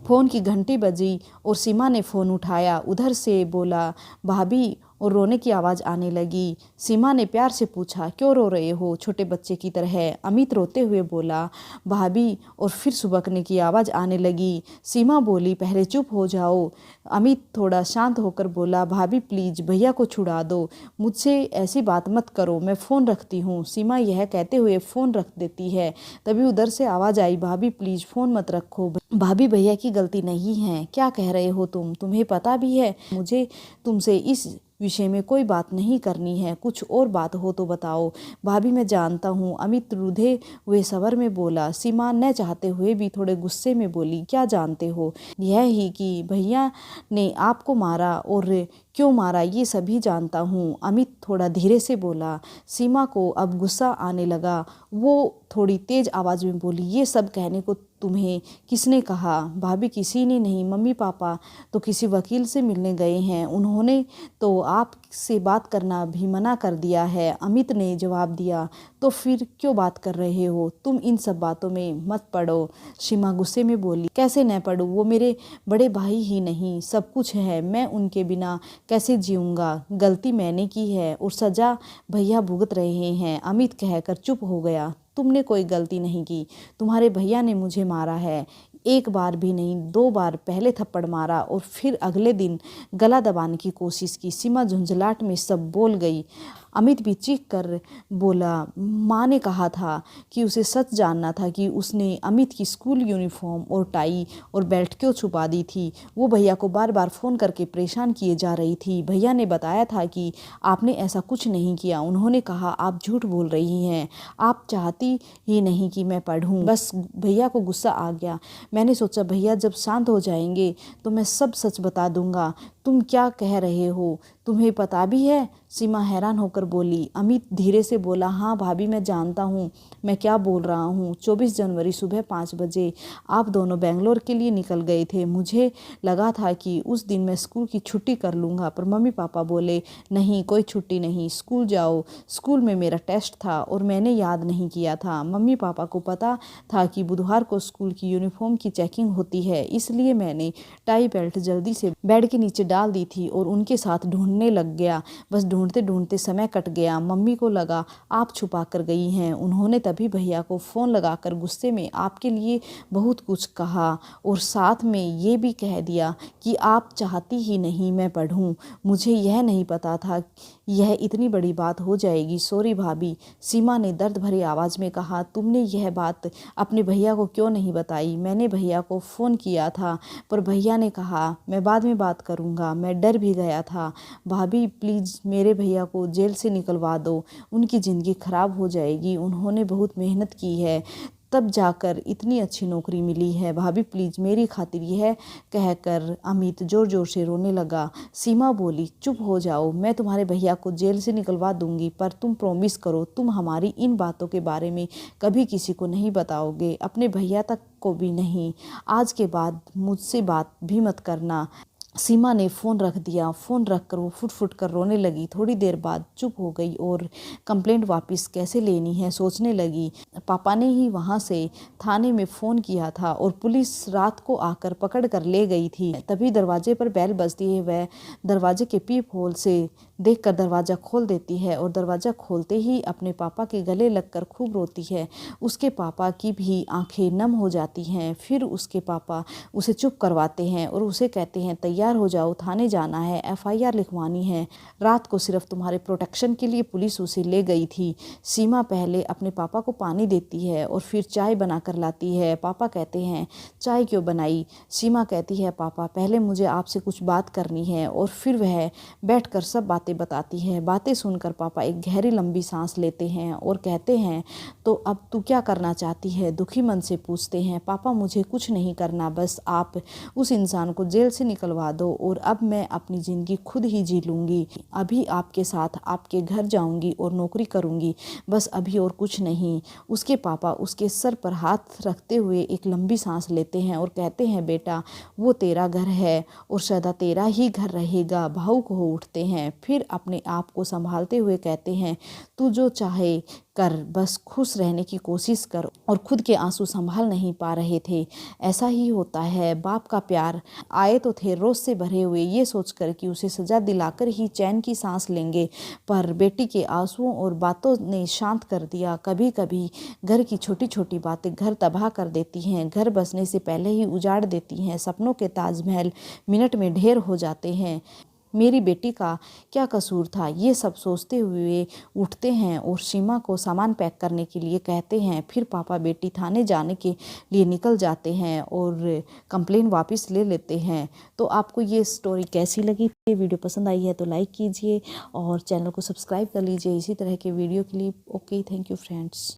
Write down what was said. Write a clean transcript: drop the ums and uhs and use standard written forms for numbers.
Phone की घंटी बजी और सीमा ने फ़ोन उठाया। उधर से बोला भाभी और रोने की आवाज़ आने लगी। सीमा ने प्यार से पूछा क्यों रो रहे हो छोटे बच्चे की तरह। अमित रोते हुए बोला भाभी और फिर सुबकने की आवाज़ आने लगी। सीमा बोली पहले चुप हो जाओ। अमित थोड़ा शांत होकर बोला भाभी प्लीज़ भैया को छुड़ा दो, मुझसे ऐसी बात मत करो, मैं फ़ोन रखती हूँ। सीमा यह कहते हुए फ़ोन रख देती है। तभी उधर से आवाज़ आई भाभी प्लीज़ फ़ोन मत रखो, भाभी भैया की गलती नहीं है। क्या कह रहे हो तुम, तुम्हें पता भी है मुझे तुमसे इस विषय में कोई बात नहीं करनी है, कुछ और बात हो तो बताओ। भाभी मैं जानता हूँ, अमित रुधे हुए स्वर में बोला। सीमा न चाहते हुए भी थोड़े गुस्से में बोली क्या जानते हो, यह ही कि भैया ने आपको मारा और क्यों मारा ये सभी जानता हूँ। अमित थोड़ा धीरे से बोला। सीमा को अब गुस्सा आने लगा। वो थोड़ी तेज आवाज़ में बोली ये सब कहने को तुम्हें किसने कहा। भाभी किसी ने नहीं, मम्मी पापा तो किसी वकील से मिलने गए हैं, उन्होंने तो आपसे बात करना भी मना कर दिया है। अमित ने जवाब दिया। तो फिर क्यों बात कर रहे हो, तुम इन सब बातों में मत पड़ो। सीमा गुस्से में बोली कैसे न पढ़ूँ, वो मेरे बड़े भाई ही नहीं सब कुछ है, मैं उनके बिना कैसे जीऊँगा। गलती मैंने की है और सज़ा भैया भुगत रहे हैं। अमित कहकर चुप हो गया। तुमने कोई गलती नहीं की, तुम्हारे भैया ने मुझे मारा है, एक बार भी नहीं 2 बार। पहले थप्पड़ मारा और फिर अगले दिन गला दबाने की कोशिश की। सीमा झुंझलाहट में सब बोल गई। अमित भी चीख कर बोला माँ ने कहा था कि उसे सच जानना था कि उसने अमित की स्कूल यूनिफॉर्म और टाई और बेल्ट क्यों छुपा दी थी। वो भैया को बार बार फ़ोन करके परेशान किए जा रही थी। भैया ने बताया था कि आपने ऐसा कुछ नहीं किया। उन्होंने कहा आप झूठ बोल रही हैं, आप चाहती ही नहीं कि मैं पढ़ूं। बस भैया को गुस्सा आ गया। मैंने सोचा भैया जब शांत हो जाएंगे तो मैं सब सच बता दूंगा। तुम क्या कह रहे हो, तुम्हें पता भी है। सीमा हैरान होकर बोली। अमित धीरे से बोला हाँ भाभी मैं जानता हूँ मैं क्या बोल रहा हूँ। 24 जनवरी सुबह 5 बजे आप दोनों बेंगलोर के लिए निकल गए थे। मुझे लगा था कि उस दिन मैं स्कूल की छुट्टी कर लूँगा, पर मम्मी पापा बोले नहीं कोई छुट्टी नहीं, स्कूल जाओ। स्कूल में मेरा टेस्ट था और मैंने याद नहीं किया था। मम्मी पापा को पता था कि बुधवार को स्कूल की यूनिफॉर्म की चेकिंग होती है, इसलिए मैंने टाई बेल्ट जल्दी से बेड के नीचे डाल दी थी और उनके साथ ढूंढने लग गया। बस ढूंढते ढूंढते समय कट गया। मम्मी को लगा आप छुपा कर गई हैं। उन्होंने तभी भैया को फ़ोन लगाकर गुस्से में आपके लिए बहुत कुछ कहा और साथ में ये भी कह दिया कि आप चाहती ही नहीं मैं पढ़ूं। मुझे यह नहीं पता था यह इतनी बड़ी बात हो जाएगी। सॉरी भाभी, सीमा ने दर्द भरी आवाज़ में कहा। तुमने यह बात अपने भैया को क्यों नहीं बताई। मैंने भैया को फ़ोन किया था पर भैया ने कहा मैं बाद में बात करूँगा। मैं डर भी गया था। भाभी प्लीज़ मेरे भैया को जेल से निकलवा दो, उनकी ज़िंदगी ख़राब हो जाएगी। उन्होंने बहुत मेहनत की है तब जाकर इतनी अच्छी नौकरी मिली है। भाभी प्लीज़ मेरी खातिर यह कहकर अमित ज़ोर ज़ोर से रोने लगा। सीमा बोली चुप हो जाओ, मैं तुम्हारे भैया को जेल से निकलवा दूंगी, पर तुम प्रॉमिस करो तुम हमारी इन बातों के बारे में कभी किसी को नहीं बताओगे, अपने भैया तक को भी नहीं। आज के बाद मुझसे बात भी मत करना। सीमा ने फ़ोन रख दिया। फ़ोन रख कर वो फुट फुट कर रोने लगी। थोड़ी देर बाद चुप हो गई और कंप्लेंट वापस कैसे लेनी है सोचने लगी। पापा ने ही वहाँ से थाने में फ़ोन किया था और पुलिस रात को आकर पकड़ कर ले गई थी। तभी दरवाजे पर बेल बजती है। वह दरवाजे के पीप होल से देखकर दरवाज़ा खोल देती है और दरवाज़ा खोलते ही अपने पापा के गले लगकर खूब रोती है। उसके पापा की भी आंखें नम हो जाती हैं। फिर उसके पापा उसे चुप करवाते हैं और उसे कहते हैं तैयार हो जाओ, थाने जाना है, FIR लिखवानी है। रात को सिर्फ तुम्हारे प्रोटेक्शन के लिए पुलिस उसे ले गई थी। सीमा पहले अपने पापा को पानी देती है और फिर चाय बना कर लाती है। पापा कहते हैं चाय क्यों बनाई। सीमा कहती है पापा पहले मुझे आपसे कुछ बात करनी है, और फिर वह बैठकर सब बातें बताती है। बातें सुनकर पापा एक गहरी लंबी सांस लेते हैं और कहते हैं तो अब तू क्या करना चाहती है, दुखी मन से पूछते हैं। पापा मुझे कुछ नहीं करना, बस आप उस इंसान को जेल से निकलवा दो और अब मैं अपनी ज़िंदगी खुद ही जी लूँगी। अभी आपके साथ आपके घर जाऊँगी और नौकरी करूँगी, बस अभी और कुछ नहीं। उसके पापा उसके सर पर हाथ रखते हुए एक लंबी सांस लेते हैं और कहते हैं बेटा वो तेरा घर है और सदा तेरा ही घर रहेगा। भावुक हो उठते हैं। फिर फिर अपने आप को संभालते हुए कहते हैं, तू जो चाहे कर, बस खुश रहने की कोशिश कर। और खुद के आंसू संभाल नहीं पा रहे थे। ऐसा ही होता है, बाप का प्यार आए तो थे रोष से भरे हुए, ये सोचकर कि उसे सजा दिलाकर ही चैन की सांस लेंगे, पर बेटी के आंसुओं और बातों ने शांत कर दिया। कभी कभी घर की छोटी छोटी बातें घर तबाह कर देती हैं, घर बसने से पहले ही उजाड़ देती हैं। सपनों के ताजमहल मिनट में ढेर हो जाते हैं। मेरी बेटी का क्या कसूर था, ये सब सोचते हुए उठते हैं और सीमा को सामान पैक करने के लिए कहते हैं। फिर पापा बेटी थाने जाने के लिए निकल जाते हैं और कंप्लेन वापस ले लेते हैं। तो आपको ये स्टोरी कैसी लगी? ये वीडियो पसंद आई है तो लाइक कीजिए और चैनल को सब्सक्राइब कर लीजिए इसी तरह के वीडियो के लिए। Okay, thank you friends.